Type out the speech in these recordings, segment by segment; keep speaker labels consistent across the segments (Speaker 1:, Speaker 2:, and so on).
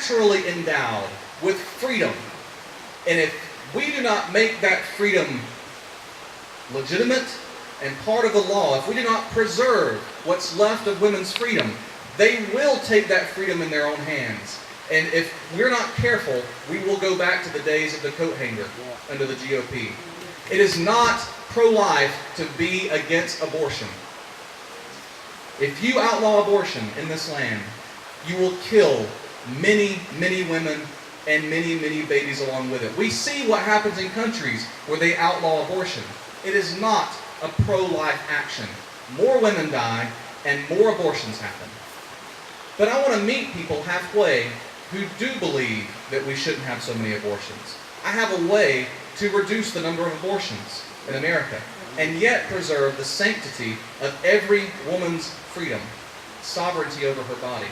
Speaker 1: naturally endowed with freedom. And if we do not make that freedom legitimate and part of the law, if we do not preserve what's left of women's freedom, they will take that freedom in their own hands. And if we're not careful, we will go back to the days of the coat hanger under the GOP. It is not pro-life to be against abortion. If you outlaw abortion in this land, you will kill many, many women and many, many babies along with it. We see what happens in countries where they outlaw abortion. It is not a pro-life action. More women die and more abortions happen. But I want to meet people halfway who do believe that we shouldn't have so many abortions. I have a way to reduce the number of abortions in America and yet preserve the sanctity of every woman's freedom, sovereignty over her body.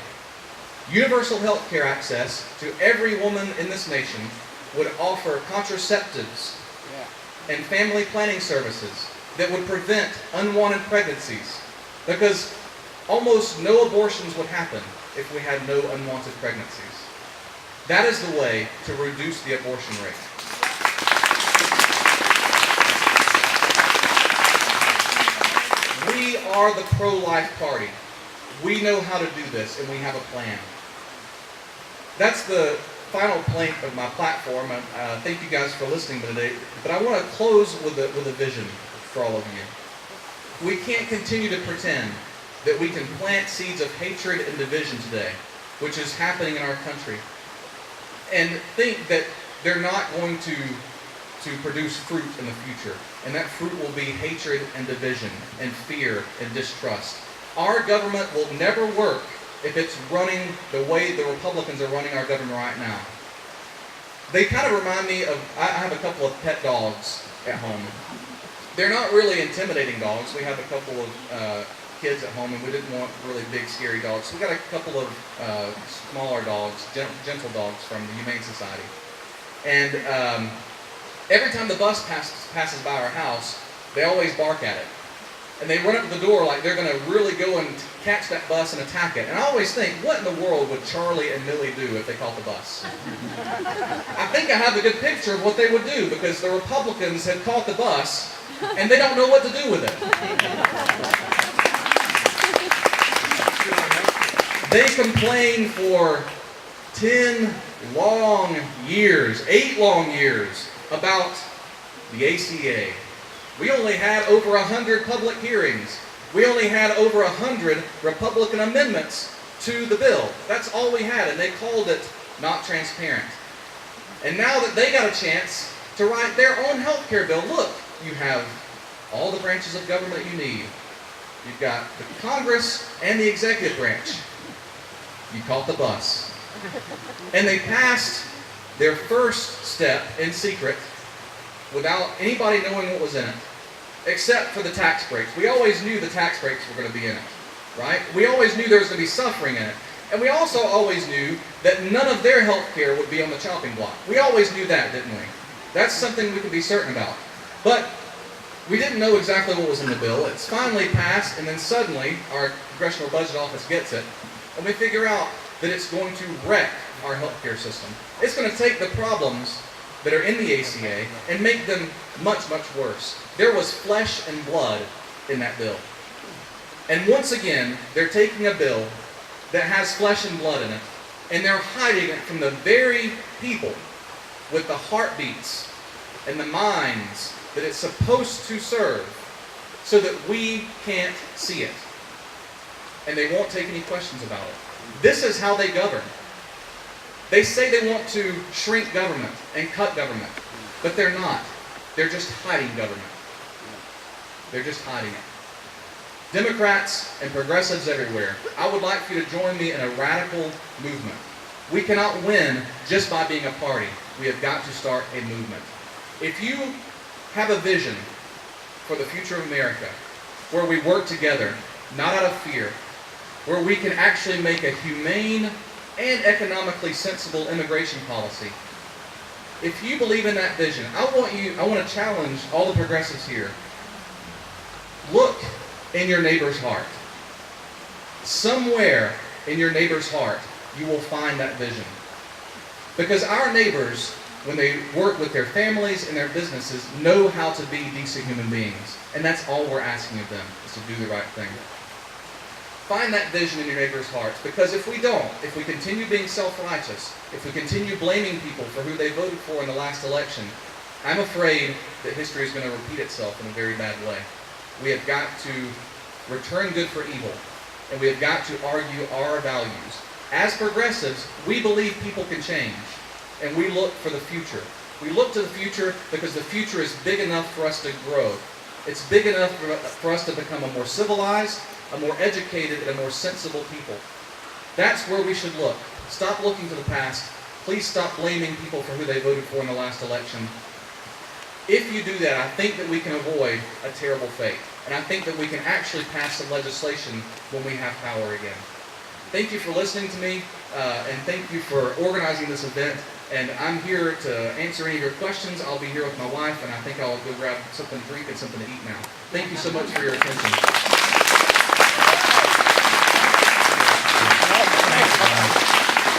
Speaker 1: Universal health care access to every woman in this nation would offer contraceptives and family planning services that would prevent unwanted pregnancies, because almost no abortions would happen if we had no unwanted pregnancies. That is the way to reduce the abortion rate. We are the pro-life party. We know how to do this, and we have a plan. That's the final plank of my platform. Thank you guys for listening today. But I want to close with a vision for all of you. We can't continue to pretend that we can plant seeds of hatred and division today, which is happening in our country, and think that they're not going to produce fruit in the future. And that fruit will be hatred and division and fear and distrust. Our government will never work if it's running the way the Republicans are running our government right now. They kind of remind me of, I have a couple of pet dogs at home. They're not really intimidating dogs. We have a couple of kids at home, and we didn't want really big, scary dogs. So we got a couple of smaller dogs, gentle dogs from the Humane Society. And every time the bus passes by our house, they always bark at it. And they run up to the door like they're going to really go and catch that bus and attack it. And I always think, what in the world would Charlie and Millie do if they caught the bus? I think I have a good picture of what they would do, because the Republicans have caught the bus and they don't know what to do with it. They complained for 10 long years, 8 long years, about the ACA. We only had over 100 public hearings. We only had over 100 Republican amendments to the bill. That's all we had, and they called it not transparent. And now that they got a chance to write their own health care bill, look, you have all the branches of government you need. You've got the Congress and the executive branch. You caught the bus. And they passed their first step in secret without anybody knowing what was in it, except for the tax breaks. We always knew the tax breaks were going to be in it, right? We always knew there was going to be suffering in it. And we also always knew that none of their health care would be on the chopping block. We always knew that, didn't we? That's something we could be certain about. But we didn't know exactly what was in the bill. It's finally passed, and then suddenly our Congressional Budget Office gets it, and we figure out that it's going to wreck our healthcare system. It's going to take the problems that are in the ACA and make them much, much worse. There was flesh and blood in that bill. And once again, they're taking a bill that has flesh and blood in it, and they're hiding it from the very people with the heartbeats and the minds that it's supposed to serve, so that we can't see it. And they won't take any questions about it. This is how they govern. They say they want to shrink government and cut government, but they're not. They're just hiding government. They're just hiding it. Democrats and progressives everywhere, I would like for you to join me in a radical movement. We cannot win just by being a party. We have got to start a movement. If you have a vision for the future of America, where we work together, not out of fear, where we can actually make a humane and economically sensible immigration policy. If you believe in that vision, I want to challenge all the progressives here. Look in your neighbor's heart. Somewhere in your neighbor's heart, you will find that vision. Because our neighbors, when they work with their families and their businesses, know how to be decent human beings. And that's all we're asking of them, is to do the right thing. Find that vision in your neighbor's hearts, because if we don't, if we continue being self-righteous, if we continue blaming people for who they voted for in the last election, I'm afraid that history is going to repeat itself in a very bad way. We have got to return good for evil, and we have got to argue our values. As progressives, we believe people can change, and we look for the future. We look to the future because the future is big enough for us to grow. It's big enough for us to become a more civilized, a more educated, and a more sensible people. That's where we should look. Stop looking to the past. Please stop blaming people for who they voted for in the last election. If you do that, I think that we can avoid a terrible fate. And I think that we can actually pass some legislation when we have power again. Thank you for listening to me, and thank you for organizing this event. And I'm here to answer any of your questions. I'll be here with my wife, and I think I'll go grab something to drink and something to eat now. Thank you so much for your attention.